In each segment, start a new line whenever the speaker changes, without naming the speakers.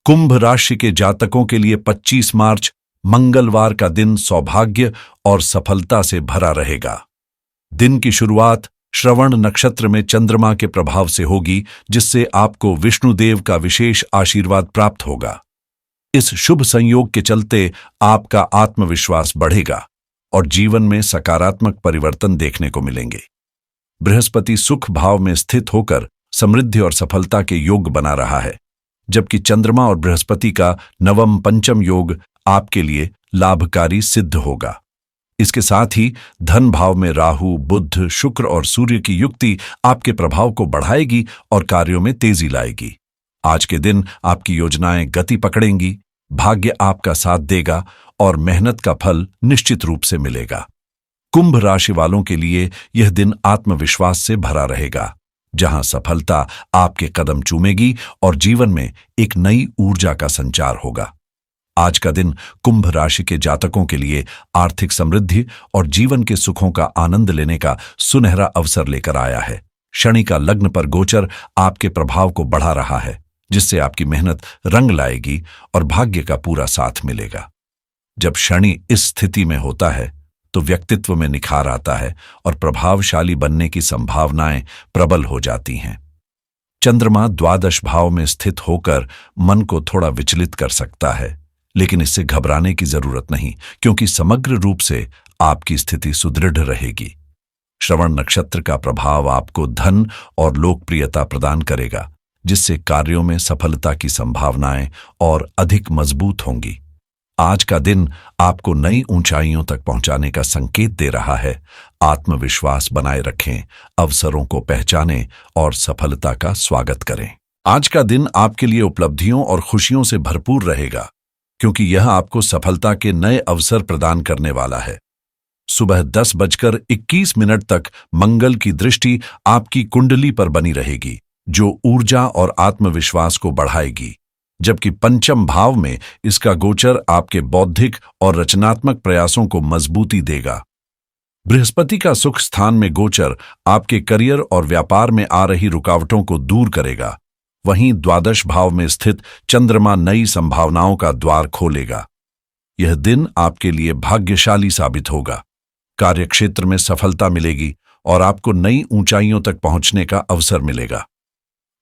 कुंभ राशि के जातकों के लिए 25 मार्च मंगलवार का दिन सौभाग्य और सफलता से भरा रहेगा। दिन की शुरुआत श्रवण नक्षत्र में चंद्रमा के प्रभाव से होगी, जिससे आपको विष्णुदेव का विशेष आशीर्वाद प्राप्त होगा। इस शुभ संयोग के चलते आपका आत्मविश्वास बढ़ेगा और जीवन में सकारात्मक परिवर्तन देखने को मिलेंगे। बृहस्पति सुख भाव में स्थित होकर समृद्धि और सफलता के योग बना रहा है, जबकि चंद्रमा और बृहस्पति का नवम पंचम योग आपके लिए लाभकारी सिद्ध होगा। इसके साथ ही धन भाव में राहु, बुध, शुक्र और सूर्य की युक्ति आपके प्रभाव को बढ़ाएगी और कार्यों में तेजी लाएगी। आज के दिन आपकी योजनाएं गति पकड़ेंगी, भाग्य आपका साथ देगा और मेहनत का फल निश्चित रूप से मिलेगा। कुंभ राशि वालों के लिए यह दिन आत्मविश्वास से भरा रहेगा, जहां सफलता आपके कदम चूमेगी और जीवन में एक नई ऊर्जा का संचार होगा। आज का दिन कुंभ राशि के जातकों के लिए आर्थिक समृद्धि और जीवन के सुखों का आनंद लेने का सुनहरा अवसर लेकर आया है। शनि का लग्न पर गोचर आपके प्रभाव को बढ़ा रहा है, जिससे आपकी मेहनत रंग लाएगी और भाग्य का पूरा साथ मिलेगा। जब शनि इस स्थिति में होता है तो व्यक्तित्व में निखार आता है और प्रभावशाली बनने की संभावनाएं प्रबल हो जाती हैं। चंद्रमा द्वादश भाव में स्थित होकर मन को थोड़ा विचलित कर सकता है, लेकिन इससे घबराने की जरूरत नहीं, क्योंकि समग्र रूप से आपकी स्थिति सुदृढ़ रहेगी। श्रवण नक्षत्र का प्रभाव आपको धन और लोकप्रियता प्रदान करेगा, जिससे कार्यों में सफलता की संभावनाएं और अधिक मजबूत होंगी। आज का दिन आपको नई ऊंचाइयों तक पहुंचाने का संकेत दे रहा है। आत्मविश्वास बनाए रखें, अवसरों को पहचानें और सफलता का स्वागत करें। आज का दिन आपके लिए उपलब्धियों और खुशियों से भरपूर रहेगा, क्योंकि यह आपको सफलता के नए अवसर प्रदान करने वाला है। सुबह 10:21 तक मंगल की दृष्टि आपकी कुंडली पर बनी रहेगी, जो ऊर्जा और आत्मविश्वास को बढ़ाएगी, जबकि पंचम भाव में इसका गोचर आपके बौद्धिक और रचनात्मक प्रयासों को मजबूती देगा। बृहस्पति का सुख स्थान में गोचर आपके करियर और व्यापार में आ रही रुकावटों को दूर करेगा। वहीं द्वादश भाव में स्थित चंद्रमा नई संभावनाओं का द्वार खोलेगा। यह दिन आपके लिए भाग्यशाली साबित होगा। कार्यक्षेत्र में सफलता मिलेगी और आपको नई ऊंचाइयों तक पहुंचने का अवसर मिलेगा।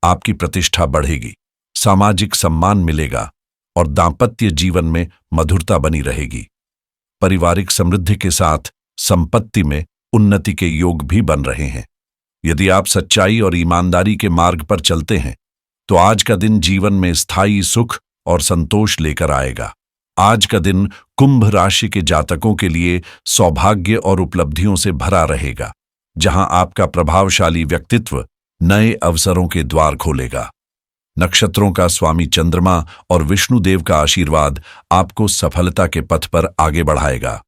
आपकी प्रतिष्ठा बढ़ेगी, सामाजिक सम्मान मिलेगा और दांपत्य जीवन में मधुरता बनी रहेगी। पारिवारिक समृद्धि के साथ संपत्ति में उन्नति के योग भी बन रहे हैं। यदि आप सच्चाई और ईमानदारी के मार्ग पर चलते हैं तो आज का दिन जीवन में स्थायी सुख और संतोष लेकर आएगा। आज का दिन कुंभ राशि के जातकों के लिए सौभाग्य और उपलब्धियों से भरा रहेगा, जहां आपका प्रभावशाली व्यक्तित्व नए अवसरों के द्वार खोलेगा। नक्षत्रों का स्वामी चंद्रमा और विष्णुदेव का आशीर्वाद आपको सफलता के पथ पर आगे बढ़ाएगा।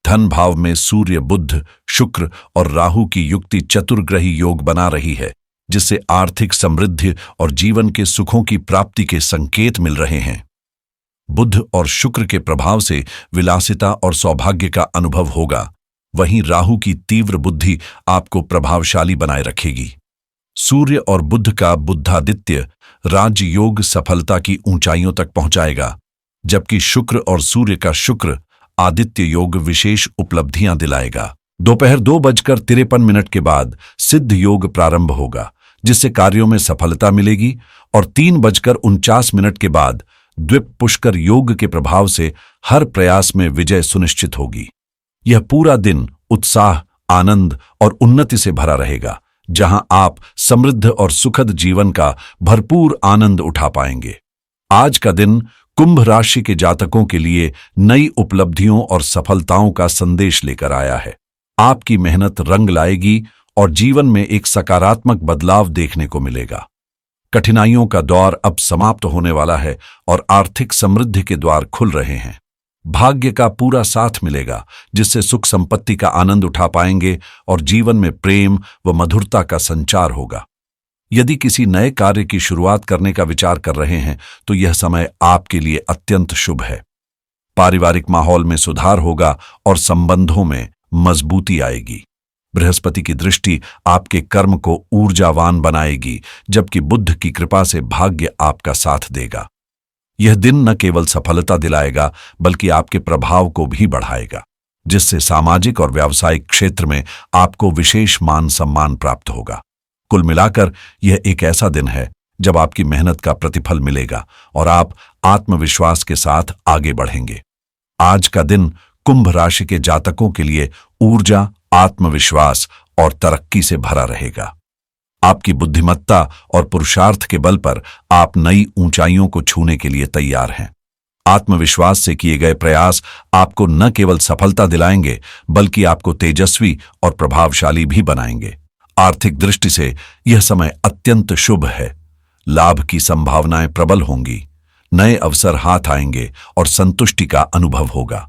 धन भाव में सूर्य, बुध, शुक्र और राहु की युक्ति चतुर्ग्रही योग बना रही है, जिससे आर्थिक समृद्धि और जीवन के सुखों की प्राप्ति के संकेत मिल रहे हैं। बुध और शुक्र के प्रभाव से विलासिता और सौभाग्य का अनुभव होगा। वहीं राहु की तीव्र बुद्धि आपको प्रभावशाली बनाए रखेगी। सूर्य और बुध का बुद्धादित्य राजयोग सफलता की ऊंचाइयों तक पहुंचाएगा, जबकि शुक्र और सूर्य का शुक्र आदित्य योग विशेष उपलब्धियां दिलाएगा। दोपहर 2:53 के बाद सिद्ध योग प्रारंभ होगा, जिससे कार्यों में सफलता मिलेगी और 3:49 के बाद द्विप पुष्कर योग के प्रभाव से हर प्रयास में विजय सुनिश्चित होगी। यह पूरा दिन उत्साह, आनंद और उन्नति से भरा रहेगा, जहां आप समृद्ध और सुखद जीवन का भरपूर आनंद उठा पाएंगे। आज का दिन कुंभ राशि के जातकों के लिए नई उपलब्धियों और सफलताओं का संदेश लेकर आया है। आपकी मेहनत रंग लाएगी और जीवन में एक सकारात्मक बदलाव देखने को मिलेगा। कठिनाइयों का दौर अब समाप्त होने वाला है और आर्थिक समृद्धि के द्वार खुल रहे हैं। भाग्य का पूरा साथ मिलेगा, जिससे सुख संपत्ति का आनंद उठा पाएंगे और जीवन में प्रेम व मधुरता का संचार होगा। यदि किसी नए कार्य की शुरुआत करने का विचार कर रहे हैं तो यह समय आपके लिए अत्यंत शुभ है। पारिवारिक माहौल में सुधार होगा और संबंधों में मजबूती आएगी। बृहस्पति की दृष्टि आपके कर्म को ऊर्जावान बनाएगी, जबकि बुध की कृपा से भाग्य आपका साथ देगा। यह दिन न केवल सफलता दिलाएगा बल्कि आपके प्रभाव को भी बढ़ाएगा, जिससे सामाजिक और व्यावसायिक क्षेत्र में आपको विशेष मान सम्मान प्राप्त होगा। कुल मिलाकर यह एक ऐसा दिन है जब आपकी मेहनत का प्रतिफल मिलेगा और आप आत्मविश्वास के साथ आगे बढ़ेंगे। आज का दिन कुंभ राशि के जातकों के लिए ऊर्जा, आत्मविश्वास और तरक्की से भरा रहेगा। आपकी बुद्धिमत्ता और पुरुषार्थ के बल पर आप नई ऊंचाइयों को छूने के लिए तैयार हैं। आत्मविश्वास से किए गए प्रयास आपको न केवल सफलता दिलाएंगे बल्कि आपको तेजस्वी और प्रभावशाली भी बनाएंगे। आर्थिक दृष्टि से यह समय अत्यंत शुभ है। लाभ की संभावनाएं प्रबल होंगी, नए अवसर हाथ आएंगे और संतुष्टि का अनुभव होगा।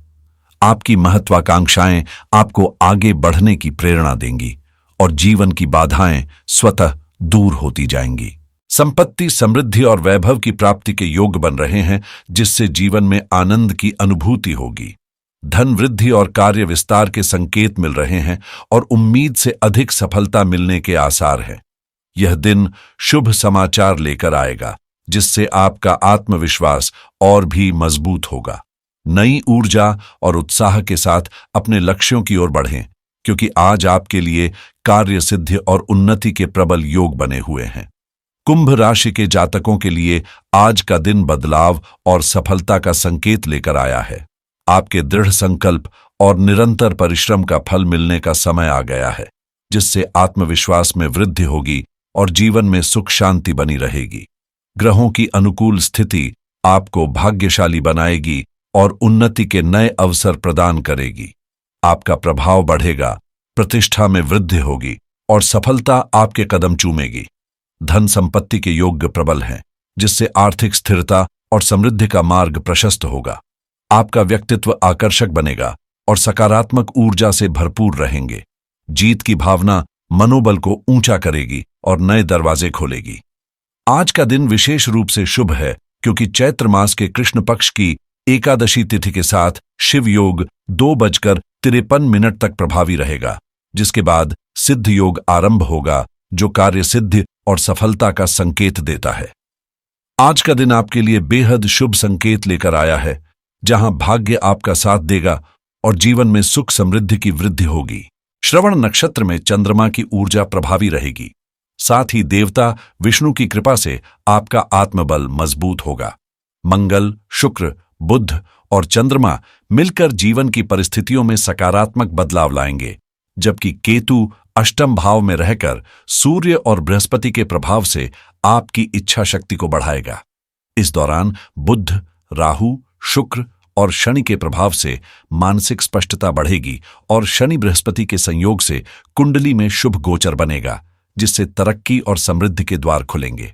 आपकी महत्वाकांक्षाएं आपको आगे बढ़ने की प्रेरणा देंगी और जीवन की बाधाएं स्वतः दूर होती जाएंगी। संपत्ति, समृद्धि और वैभव की प्राप्ति के योग बन रहे हैं, जिससे जीवन में आनंद की अनुभूति होगी। धन वृद्धि और कार्य विस्तार के संकेत मिल रहे हैं और उम्मीद से अधिक सफलता मिलने के आसार हैं। यह दिन शुभ समाचार लेकर आएगा, जिससे आपका आत्मविश्वास और भी मजबूत होगा। नई ऊर्जा और उत्साह के साथ अपने लक्ष्यों की ओर बढ़ें, क्योंकि आज आपके लिए कार्य सिद्धि और उन्नति के प्रबल योग बने हुए हैं। कुंभ राशि के जातकों के लिए आज का दिन बदलाव और सफलता का संकेत लेकर आया है। आपके दृढ़ संकल्प और निरंतर परिश्रम का फल मिलने का समय आ गया है, जिससे आत्मविश्वास में वृद्धि होगी और जीवन में सुख शांति बनी रहेगी। ग्रहों की अनुकूल स्थिति आपको भाग्यशाली बनाएगी और उन्नति के नए अवसर प्रदान करेगी। आपका प्रभाव बढ़ेगा, प्रतिष्ठा में वृद्धि होगी और सफलता आपके कदम चूमेगी। धन संपत्ति के योग प्रबल हैं, जिससे आर्थिक स्थिरता और समृद्धि का मार्ग प्रशस्त होगा। आपका व्यक्तित्व आकर्षक बनेगा और सकारात्मक ऊर्जा से भरपूर रहेंगे। जीत की भावना मनोबल को ऊंचा करेगी और नए दरवाजे खोलेगी। आज का दिन विशेष रूप से शुभ है, क्योंकि चैत्र मास के कृष्ण पक्ष की एकादशी तिथि के साथ शिव योग 2:53 तक प्रभावी रहेगा, जिसके बाद सिद्ध योग आरंभ होगा, जो कार्य सिद्धि और सफलता का संकेत देता है। आज का दिन आपके लिए बेहद शुभ संकेत लेकर आया है, जहां भाग्य आपका साथ देगा और जीवन में सुख समृद्धि की वृद्धि होगी। श्रवण नक्षत्र में चंद्रमा की ऊर्जा प्रभावी रहेगी। साथ ही देवता विष्णु की कृपा से आपका आत्मबल मजबूत होगा। मंगल, शुक्र, बुध और चंद्रमा मिलकर जीवन की परिस्थितियों में सकारात्मक बदलाव लाएंगे, जबकि केतु अष्टम भाव में रहकर सूर्य और बृहस्पति के प्रभाव से आपकी इच्छा शक्ति को बढ़ाएगा। इस दौरान बुध, राहु, शुक्र और शनि के प्रभाव से मानसिक स्पष्टता बढ़ेगी और शनि बृहस्पति के संयोग से कुंडली में शुभ गोचर बनेगा, जिससे तरक्की और समृद्धि के द्वार खुलेंगे।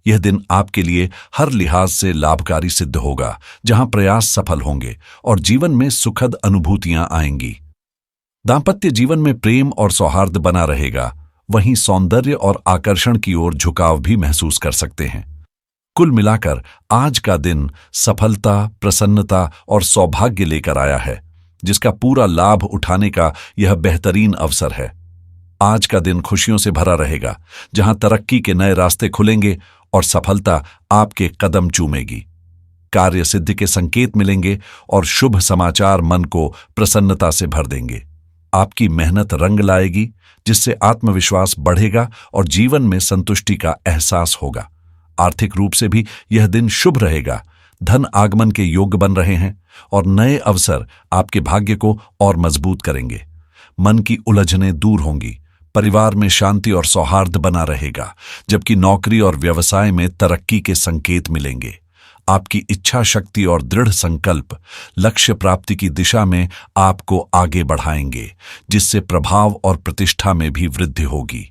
यह दिन आपके लिए हर लिहाज से लाभकारी सिद्ध होगा, जहां प्रयास सफल होंगे और जीवन में सुखद अनुभूतियां आएंगी। दांपत्य जीवन में प्रेम और सौहार्द बना रहेगा, वहीं सौंदर्य और आकर्षण की ओर झुकाव भी महसूस कर सकते हैं। कुल मिलाकर आज का दिन सफलता, प्रसन्नता और सौभाग्य लेकर आया है, जिसका पूरा लाभ उठाने का यह बेहतरीन अवसर है। आज का दिन खुशियों से भरा रहेगा, जहां तरक्की के नए रास्ते खुलेंगे और सफलता आपके कदम चूमेगी। कार्य सिद्धि के संकेत मिलेंगे और शुभ समाचार मन को प्रसन्नता से भर देंगे। आपकी मेहनत रंग लाएगी, जिससे आत्मविश्वास बढ़ेगा और जीवन में संतुष्टि का एहसास होगा। आर्थिक रूप से भी यह दिन शुभ रहेगा। धन आगमन के योग बन रहे हैं और नए अवसर आपके भाग्य को और मजबूत करेंगे। मन की उलझनें दूर होंगी, परिवार में शांति और सौहार्द बना रहेगा, जबकि नौकरी और व्यवसाय में तरक्की के संकेत मिलेंगे। आपकी इच्छा शक्ति और दृढ़ संकल्प लक्ष्य प्राप्ति की दिशा में आपको आगे बढ़ाएंगे, जिससे प्रभाव और प्रतिष्ठा में भी वृद्धि होगी।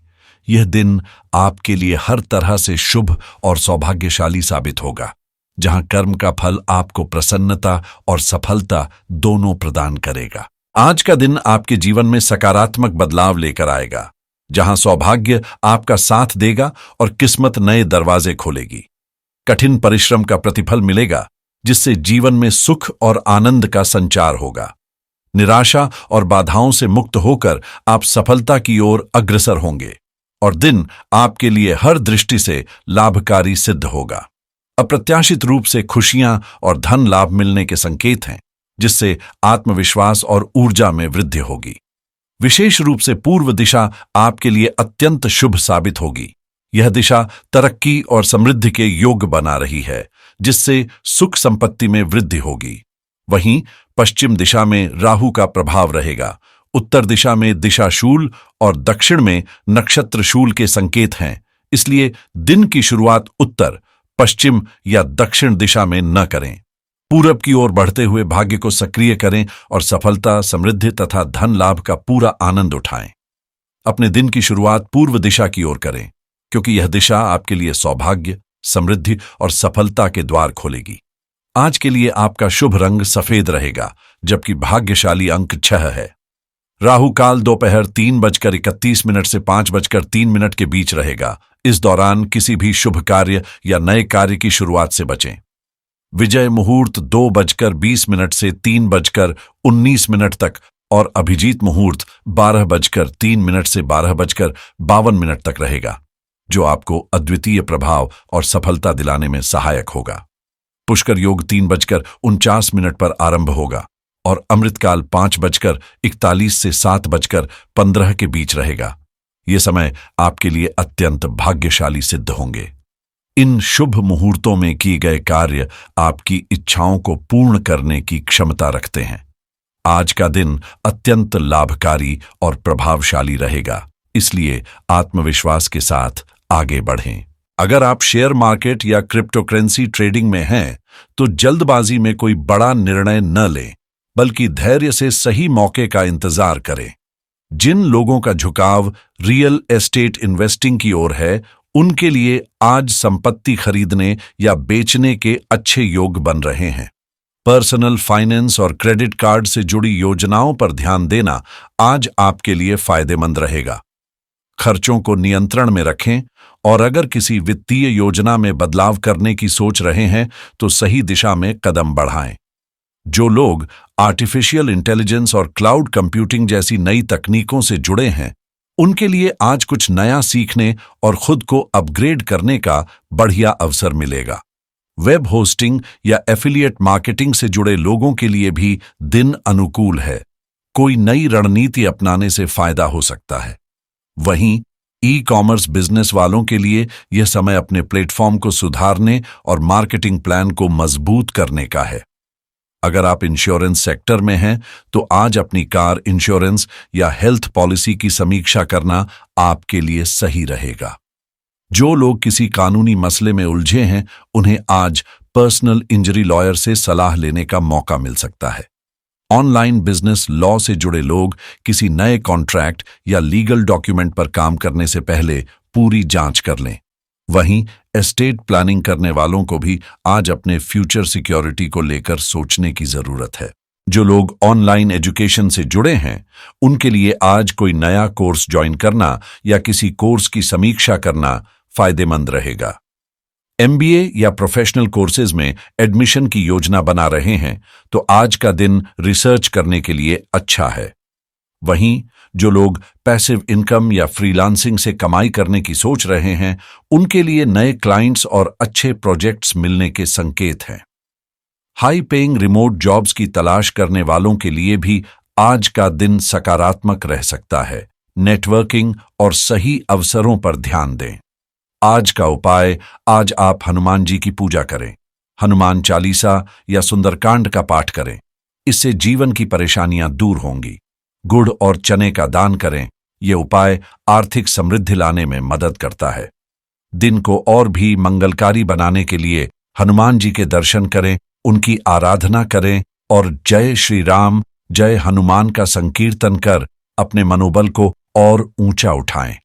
यह दिन आपके लिए हर तरह से शुभ और सौभाग्यशाली साबित होगा, जहां कर्म का फल आपको प्रसन्नता और सफलता दोनों प्रदान करेगा। आज का दिन आपके जीवन में सकारात्मक बदलाव लेकर आएगा, जहां सौभाग्य आपका साथ देगा और किस्मत नए दरवाजे खोलेगी। कठिन परिश्रम का प्रतिफल मिलेगा, जिससे जीवन में सुख और आनंद का संचार होगा। निराशा और बाधाओं से मुक्त होकर आप सफलता की ओर अग्रसर होंगे और दिन आपके लिए हर दृष्टि से लाभकारी सिद्ध होगा। अप्रत्याशित रूप से खुशियां और धन लाभ मिलने के संकेत हैं, जिससे आत्मविश्वास और ऊर्जा में वृद्धि होगी। विशेष रूप से पूर्व दिशा आपके लिए अत्यंत शुभ साबित होगी। यह दिशा तरक्की और समृद्धि के योग बना रही है, जिससे सुख संपत्ति में वृद्धि होगी। वहीं पश्चिम दिशा में राहु का प्रभाव रहेगा। उत्तर दिशा में दिशाशूल और दक्षिण में नक्षत्र शूल के संकेत हैं, इसलिए दिन की शुरुआत उत्तर, पश्चिम या दक्षिण दिशा में न करें। पूरब की ओर बढ़ते हुए भाग्य को सक्रिय करें और सफलता, समृद्धि तथा धन लाभ का पूरा आनंद उठाएं। अपने दिन की शुरुआत पूर्व दिशा की ओर करें, क्योंकि यह दिशा आपके लिए सौभाग्य, समृद्धि और सफलता के द्वार खोलेगी। आज के लिए आपका शुभ रंग सफेद रहेगा, जबकि भाग्यशाली अंक 6 है। राहु काल दोपहर 3:31 से 5:03 के बीच रहेगा। इस दौरान किसी भी शुभ कार्य या नए कार्य की शुरुआत से बचें। विजय मुहूर्त 2:20 से 3:19 तक और अभिजीत मुहूर्त 12:03 से 12:52 तक रहेगा, जो आपको अद्वितीय प्रभाव और सफलता दिलाने में सहायक होगा। पुष्कर योग 3:49 पर आरंभ होगा और अमृतकाल 5:41 से 7:15 के बीच रहेगा। ये समय आपके लिए अत्यंत भाग्यशाली सिद्ध होंगे। इन शुभ मुहूर्तों में किए गए कार्य आपकी इच्छाओं को पूर्ण करने की क्षमता रखते हैं। आज का दिन अत्यंत लाभकारी और प्रभावशाली रहेगा, इसलिए आत्मविश्वास के साथ आगे बढ़ें। अगर आप शेयर मार्केट या क्रिप्टोकरेंसी ट्रेडिंग में हैं, तो जल्दबाजी में कोई बड़ा निर्णय न लें, बल्कि धैर्य से सही मौके का इंतजार करें। जिन लोगों का झुकाव रियल एस्टेट इन्वेस्टिंग की ओर है, उनके लिए आज संपत्ति खरीदने या बेचने के अच्छे योग बन रहे हैं। पर्सनल फाइनेंस और क्रेडिट कार्ड से जुड़ी योजनाओं पर ध्यान देना आज आपके लिए फायदेमंद रहेगा। खर्चों को नियंत्रण में रखें और अगर किसी वित्तीय योजना में बदलाव करने की सोच रहे हैं, तो सही दिशा में कदम बढ़ाएं। जो लोग आर्टिफिशियल इंटेलिजेंस और क्लाउड कंप्यूटिंग जैसी नई तकनीकों से जुड़े हैं, उनके लिए आज कुछ नया सीखने और खुद को अपग्रेड करने का बढ़िया अवसर मिलेगा। वेब होस्टिंग या एफिलिएट मार्केटिंग से जुड़े लोगों के लिए भी दिन अनुकूल है। कोई नई रणनीति अपनाने से फायदा हो सकता है। वहीं ई कॉमर्स बिजनेस वालों के लिए यह समय अपने प्लेटफॉर्म को सुधारने और मार्केटिंग प्लान को मजबूत करने का है। अगर आप इंश्योरेंस सेक्टर में हैं, तो आज अपनी कार इंश्योरेंस या हेल्थ पॉलिसी की समीक्षा करना आपके लिए सही रहेगा। जो लोग किसी कानूनी मसले में उलझे हैं, उन्हें आज पर्सनल इंजरी लॉयर से सलाह लेने का मौका मिल सकता है। ऑनलाइन बिजनेस लॉ से जुड़े लोग किसी नए कॉन्ट्रैक्ट या लीगल डॉक्यूमेंट पर काम करने से पहले पूरी जांच कर लें। वहीं एस्टेट प्लानिंग करने वालों को भी आज अपने फ्यूचर सिक्योरिटी को लेकर सोचने की जरूरत है। जो लोग ऑनलाइन एजुकेशन से जुड़े हैं, उनके लिए आज कोई नया कोर्स ज्वाइन करना या किसी कोर्स की समीक्षा करना फायदेमंद रहेगा। एमबीए या प्रोफेशनल कोर्सेज में एडमिशन की योजना बना रहे हैं, तो आज का दिन रिसर्च करने के लिए अच्छा है। वहीं जो लोग पैसिव इनकम या फ्रीलांसिंग से कमाई करने की सोच रहे हैं, उनके लिए नए क्लाइंट्स और अच्छे प्रोजेक्ट्स मिलने के संकेत हैं। हाई पेइंग रिमोट जॉब्स की तलाश करने वालों के लिए भी आज का दिन सकारात्मक रह सकता है। नेटवर्किंग और सही अवसरों पर ध्यान दें। आज का उपाय, आज आप हनुमान जी की पूजा करें। हनुमान चालीसा या सुंदरकांड का पाठ करें। इससे जीवन की परेशानियां दूर होंगी। गुड़ और चने का दान करें। ये उपाय आर्थिक समृद्धि लाने में मदद करता है। दिन को और भी मंगलकारी बनाने के लिए हनुमान जी के दर्शन करें, उनकी आराधना करें और जय श्री राम, जय हनुमान का संकीर्तन कर अपने मनोबल को और ऊंचा उठाएं।